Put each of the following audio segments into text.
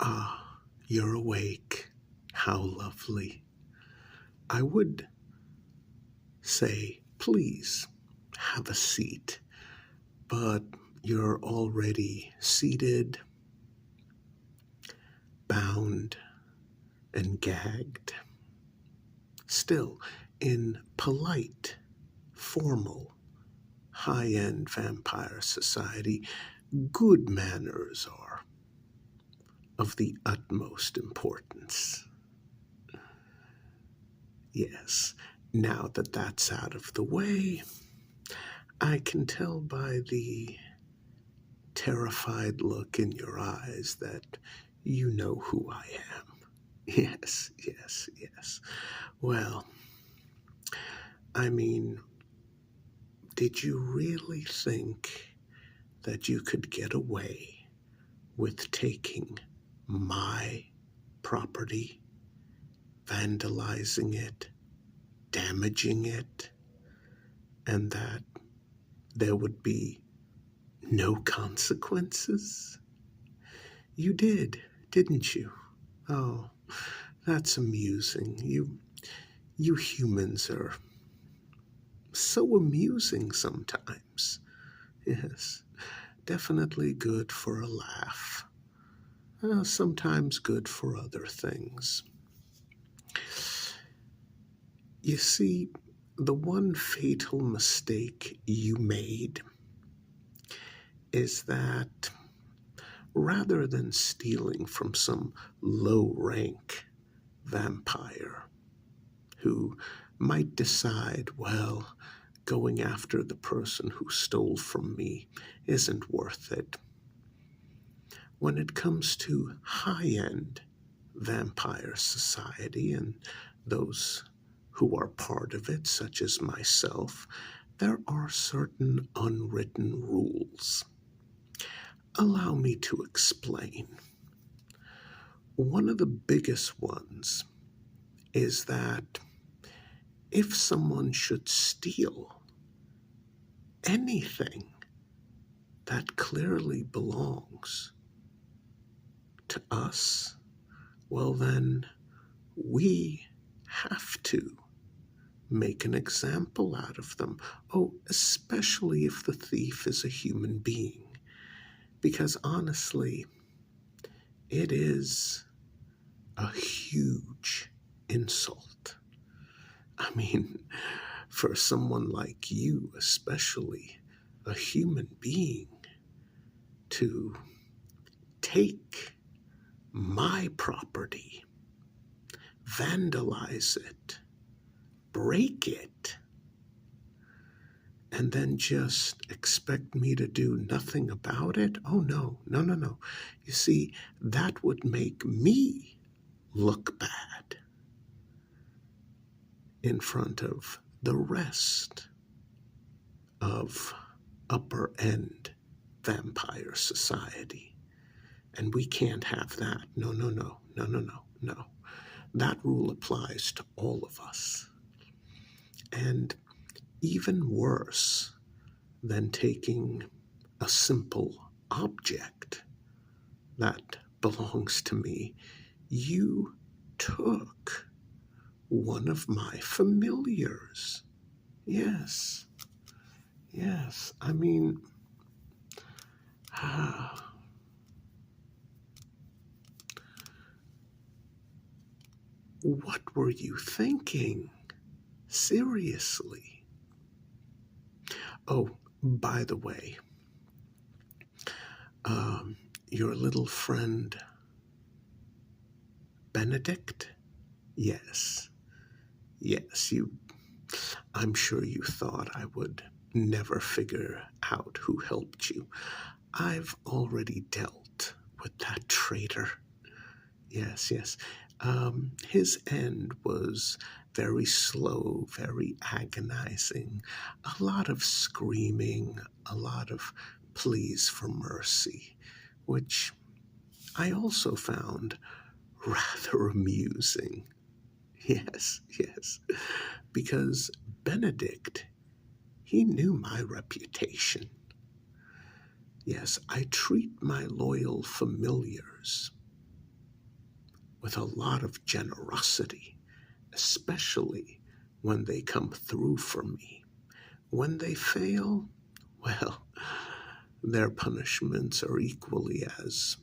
Ah, you're awake. How lovely. I would say, please have a seat, but you're already seated, bound, and gagged. Still, in polite, formal, high-end vampire society, good manners are of the utmost importance. Yes, now that that's out of the way, I can tell by the terrified look in your eyes that you know who I am. Yes, yes, yes. Well, I mean, did you really think that you could get away with taking my property, vandalizing it, damaging it, and that there would be no consequences? You did, didn't you? Oh, that's amusing. You humans are so amusing sometimes. Yes, definitely good for a laugh. Sometimes good for other things. You see, the one fatal mistake you made is that rather than stealing from some low rank vampire who might decide, well, going after the person who stole from me isn't worth it. When it comes to high-end vampire society and those who are part of it, such as myself, there are certain unwritten rules. Allow me to explain. One of the biggest ones is that if someone should steal anything that clearly belongs to us, well then we have to make an example out of them. Oh, especially if the thief is a human being. Because honestly, it is a huge insult. I mean, for someone like you, especially a human being, to take my property, vandalize it, break it, and then just expect me to do nothing about it? Oh, no, no, no, no. You see, that would make me look bad in front of the rest of upper end vampire society. And we can't have that. No, no, no, no, no, no, no. That rule applies to all of us. And even worse than taking a simple object that belongs to me, you took one of my familiars. Yes, yes. I mean, what were you thinking? Seriously. Oh, by the way, your little friend Benedict? Yes, yes, I'm sure you thought I would never figure out who helped you. I've already dealt with that traitor. Yes, yes. His end was very slow, very agonizing, a lot of screaming, a lot of pleas for mercy, which I also found rather amusing. Yes, yes, because Benedict, he knew my reputation. Yes, I treat my loyal familiars with a lot of generosity, especially when they come through for me. When they fail, well, their punishments are equally as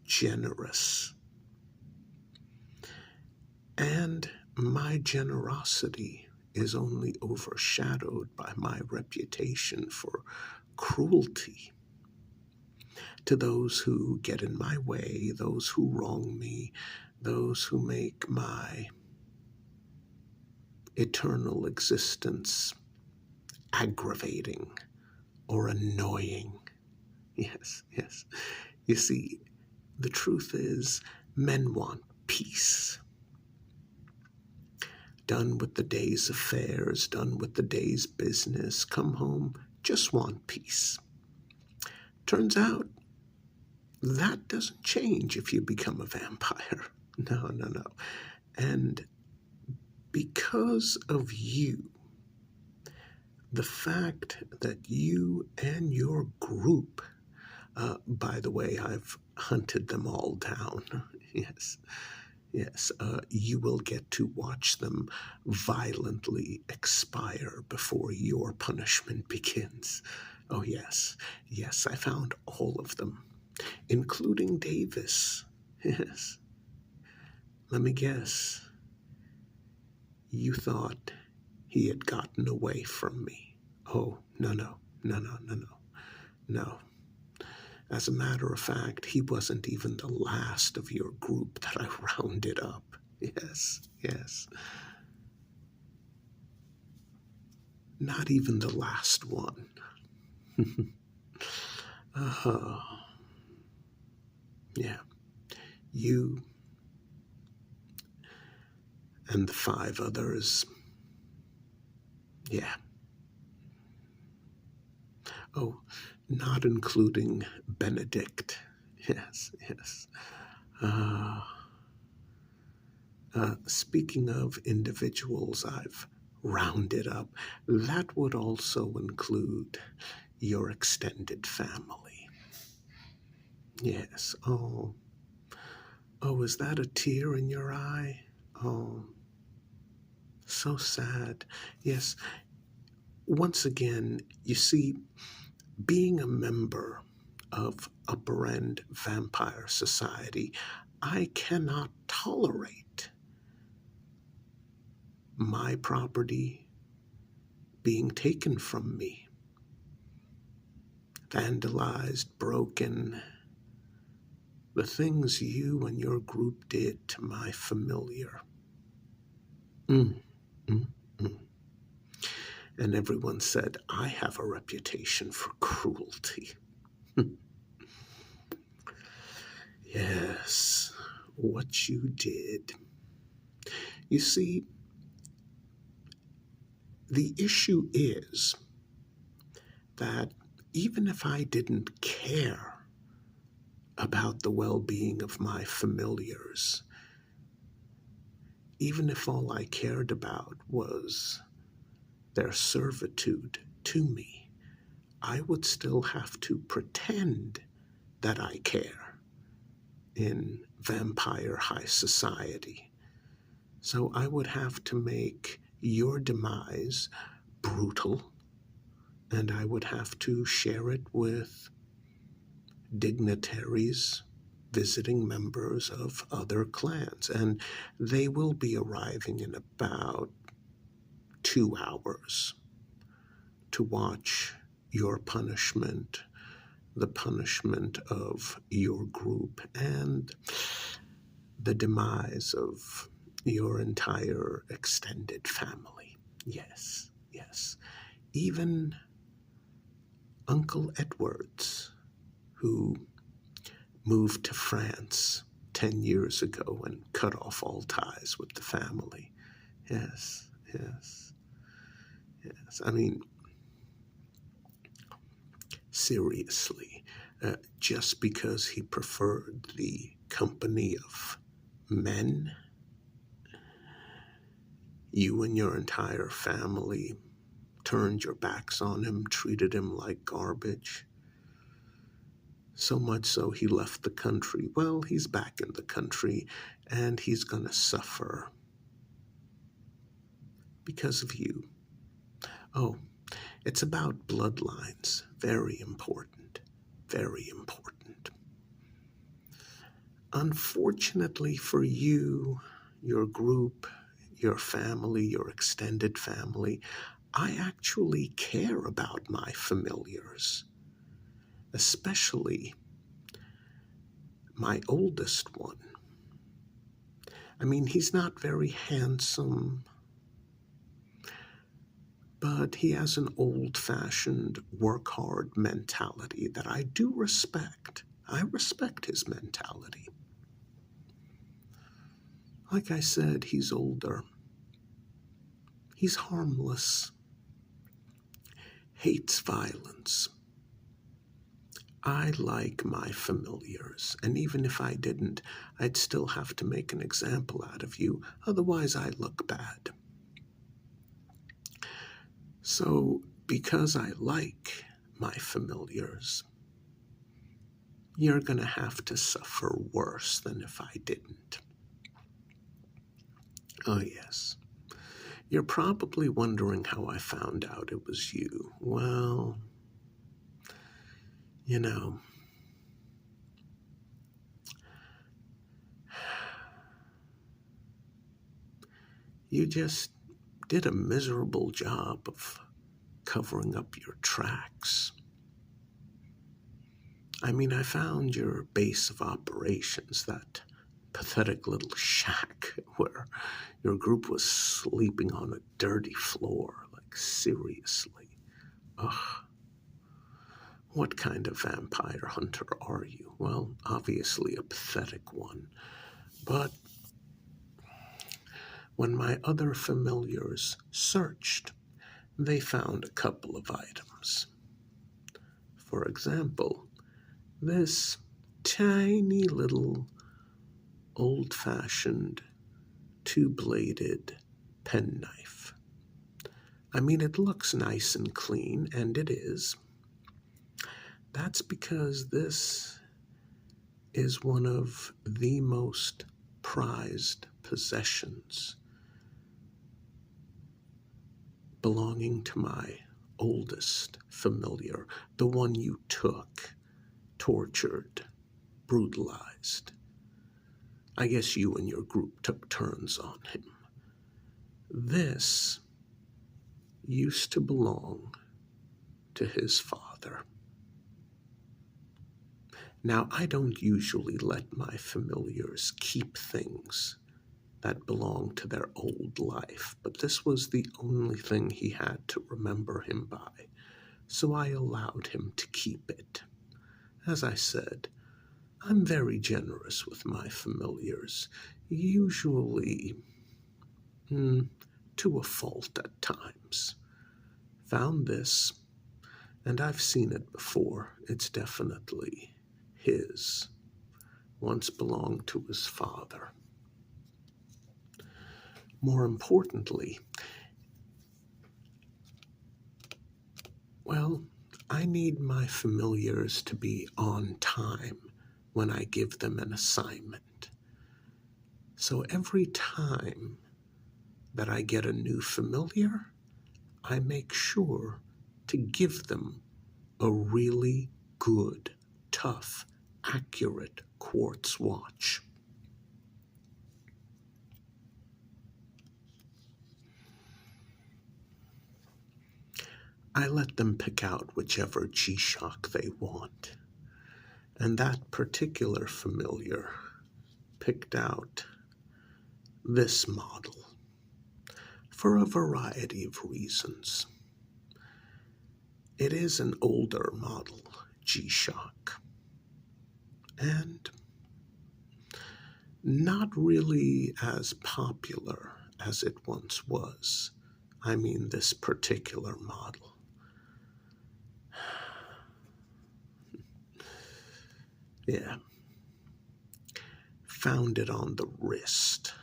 generous. And my generosity is only overshadowed by my reputation for cruelty to those who get in my way, those who wrong me, those who make my eternal existence aggravating or annoying. Yes, yes. You see, the truth is, men want peace. Done with the day's affairs, done with the day's business, come home, just want peace. Turns out, that doesn't change if you become a vampire. No, no, no. And because of you, the fact that you and your group, by the way, I've hunted them all down. Yes, yes, you will get to watch them violently expire before your punishment begins. Oh, yes, yes, I found all of them, including Davis. Yes. Let me guess. You thought he had gotten away from me. Oh, no, no, no, no, no, no, no. As a matter of fact, he wasn't even the last of your group that I rounded up. Yes, yes. Not even the last one. Yeah. You and the 5 others. Yeah. Oh, not including Benedict. Yes, yes. Speaking of individuals I've rounded up, that would also include your extended family. Yes. Oh, is that a tear in your eye? Oh, so sad. Yes. Once again, you see, being a member of Upper End Vampire Society, I cannot tolerate my property being taken from me, vandalized, broken. The things you and your group did to my familiar. Mm, mm, mm. And everyone said, I have a reputation for cruelty. Yes, what you did. You see, the issue is that even if I didn't care about the well-being of my familiars, even if all I cared about was their servitude to me, I would still have to pretend that I care in vampire high society. So I would have to make your demise brutal, and I would have to share it with dignitaries, visiting members of other clans, and they will be arriving in about 2 hours to watch your punishment, the punishment of your group, and the demise of your entire extended family. Yes, yes. Even Uncle Edwards, who moved to France 10 years ago and cut off all ties with the family. Yes, yes, yes. I mean, seriously, just because he preferred the company of men, you and your entire family turned your backs on him, treated him like garbage. So much so he left the country. Well, he's back in the country, and he's going to suffer because of you. Oh, it's about bloodlines. Very important. Very important. Unfortunately for you, your group, your family, your extended family, I actually care about my familiars, especially my oldest one. I mean, he's not very handsome, but he has an old-fashioned work-hard mentality that I do respect. I respect his mentality. Like I said, he's older. He's harmless. Hates violence. I like my familiars, and even if I didn't, I'd still have to make an example out of you, otherwise I look bad. So, because I like my familiars, you're going to have to suffer worse than if I didn't. Oh, yes. You're probably wondering how I found out it was you. Well, you know, you just did a miserable job of covering up your tracks. I mean, I found your base of operations, that pathetic little shack where your group was sleeping on a dirty floor. Like, seriously. Ugh. What kind of vampire hunter are you? Well, obviously a pathetic one. But when my other familiars searched, they found a couple of items. For example, this tiny little old-fashioned two-bladed penknife. I mean, it looks nice and clean, and it is. That's because this is one of the most prized possessions belonging to my oldest familiar, the one you took, tortured, brutalized. I guess you and your group took turns on him. This used to belong to his father. Now, I don't usually let my familiars keep things that belong to their old life, but this was the only thing he had to remember him by, so I allowed him to keep it. As I said, I'm very generous with my familiars, usually to a fault at times. Found this, and I've seen it before. It's definitely his. Once belonged to his father. More importantly, well, I need my familiars to be on time when I give them an assignment. So every time that I get a new familiar, I make sure to give them a really good, tough, accurate quartz watch. I let them pick out whichever G-Shock they want. And that particular familiar picked out this model for a variety of reasons. It is an older model G-Shock and not really as popular as it once was. I mean, this particular model. Yeah. Found it on the wrist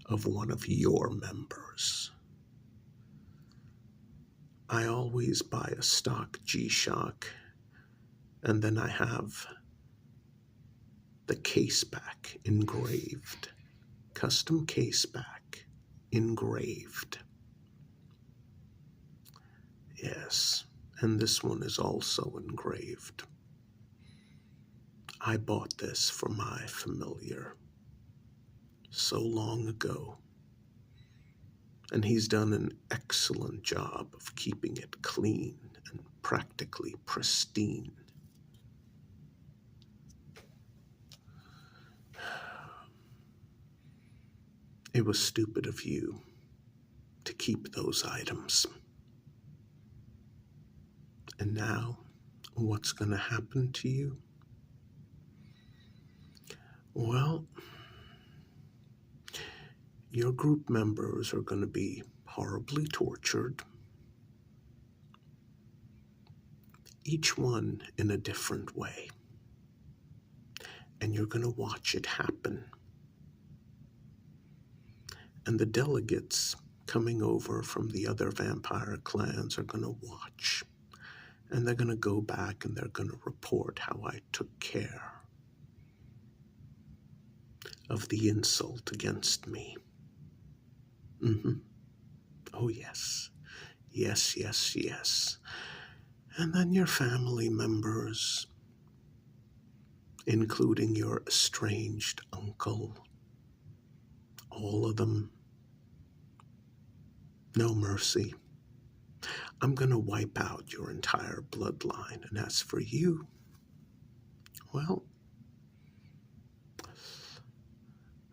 of one of your members. I always buy a stock G-Shock And then I have the case back engraved, custom case back engraved. Yes, and this one is also engraved. I bought this for my familiar so long ago, and he's done an excellent job of keeping it clean and practically pristine. It was stupid of you to keep those items. And now, what's going to happen to you? Well, your group members are going to be horribly tortured, each one in a different way. And you're going to watch it happen. And the delegates coming over from the other vampire clans are going to watch. And they're going to go back and they're going to report how I took care of the insult against me. Oh, yes. Yes, yes, yes. And then your family members, including your estranged uncle, all of them, no mercy. I'm going to wipe out your entire bloodline. And as for you, well,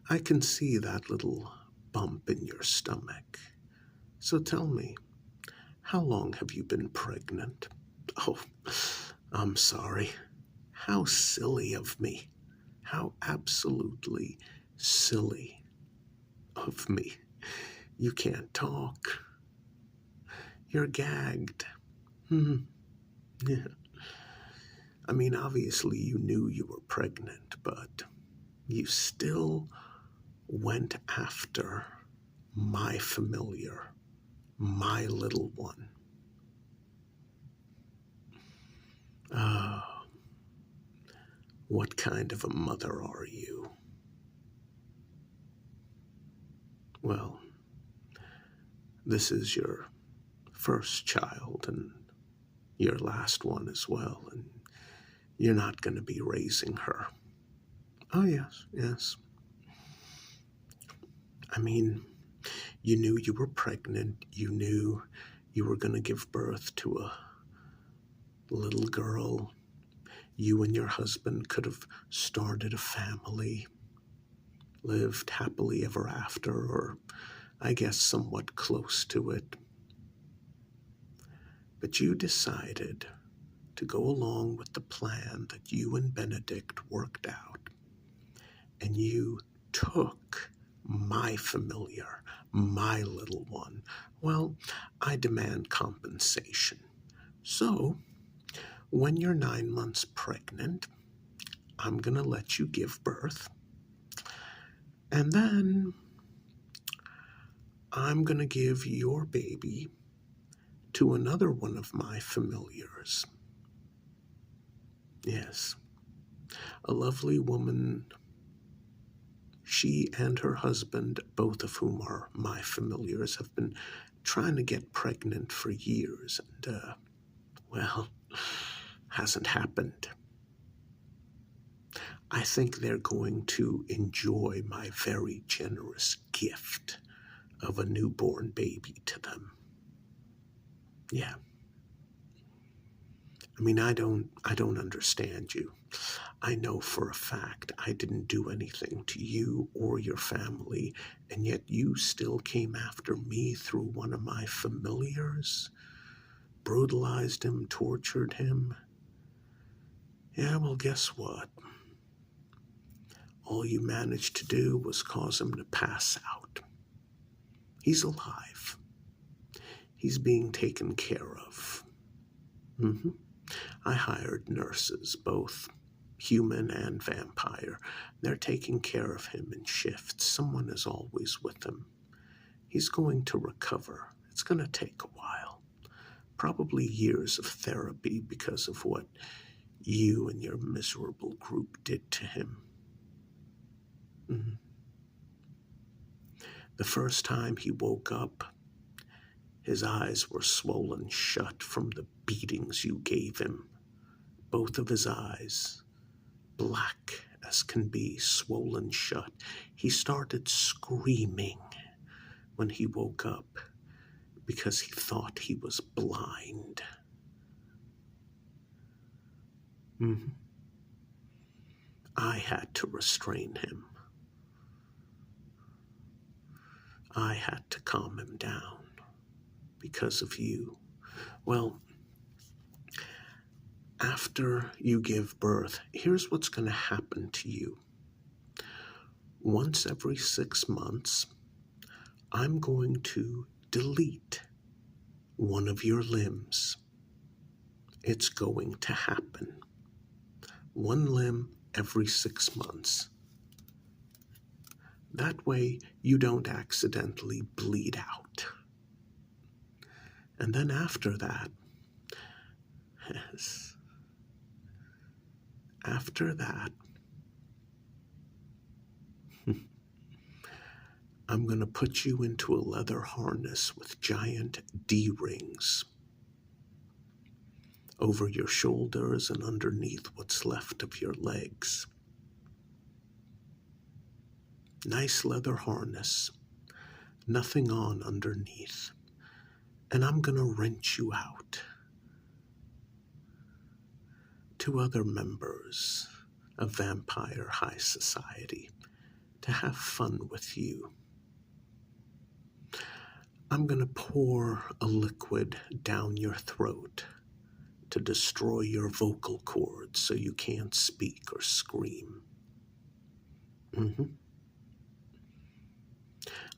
I can see that little bump in your stomach. So tell me, how long have you been pregnant? Oh, I'm sorry. How silly of me. How absolutely silly of me. You can't talk. You're gagged. Yeah. I mean, obviously you knew you were pregnant, but you still went after my familiar, my little one. What kind of a mother are you? Well, this is your first child and your last one as well, and you're not going to be raising her. Oh, yes, yes. I mean, you knew you were pregnant. You knew you were going to give birth to a little girl. You and your husband could have started a family, lived happily ever after, or I guess somewhat close to it. But you decided to go along with the plan that you and Benedict worked out, and you took my familiar, my little one. Well, I demand compensation. So, when you're 9 months pregnant, I'm going to let you give birth. And then I'm going to give your baby to another one of my familiars. Yes, a lovely woman. She and her husband, both of whom are my familiars, have been trying to get pregnant for years, and, well, hasn't happened. I think they're going to enjoy my very generous gift of a newborn baby to them. Yeah. I mean, I don't understand you. I know for a fact I didn't do anything to you or your family, and yet you still came after me through one of my familiars, brutalized him, tortured him. Yeah, well, guess what? All you managed to do was cause him to pass out. He's alive. He's being taken care of. I hired nurses, both human and vampire. They're taking care of him in shifts. Someone is always with him. He's going to recover. It's going to take a while. Probably years of therapy because of what you and your miserable group did to him. Mhm. The first time he woke up, his eyes were swollen shut from the beatings you gave him. Both of his eyes, black as can be, swollen shut. He started screaming when he woke up because he thought he was blind. Mhm. I had to restrain him. I had to calm him down because of you. Well, after you give birth, here's what's going to happen to you. Once every 6 months, I'm going to delete one of your limbs. It's going to happen. One limb every 6 months. That way you don't accidentally bleed out. And then after that, yes, after that, I'm going to put you into a leather harness with giant D-rings over your shoulders and underneath what's left of your legs. Nice leather harness, nothing on underneath. And I'm going to rent you out to other members of Vampire High Society to have fun with you. I'm going to pour a liquid down your throat to destroy your vocal cords so you can't speak or scream.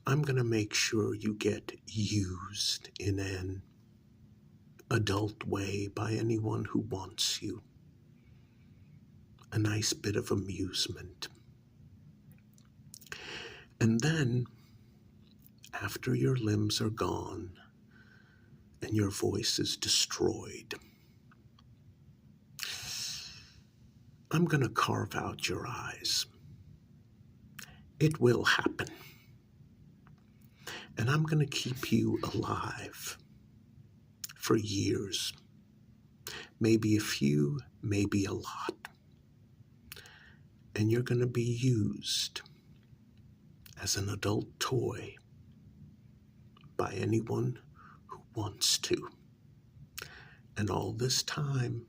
I'm going to make sure you get used in an adult way by anyone who wants you. A nice bit of amusement. And then, after your limbs are gone and your voice is destroyed, I'm going to carve out your eyes. It will happen. And I'm going to keep you alive for years. Maybe a few, maybe a lot. And you're going to be used as an adult toy by anyone who wants to. And all this time,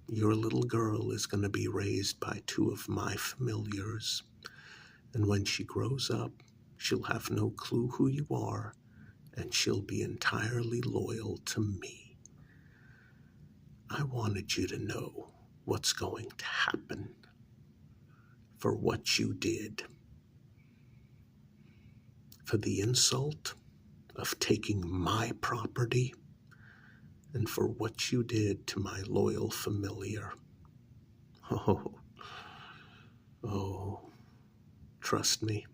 your little girl is going to be raised by two of my familiars. And when she grows up, she'll have no clue who you are, and she'll be entirely loyal to me. I wanted you to know what's going to happen for what you did. For the insult of taking my property, and for what you did to my loyal familiar. Oh, trust me.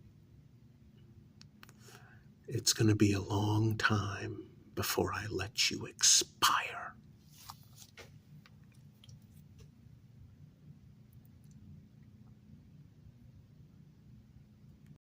It's going to be a long time before I let you expire.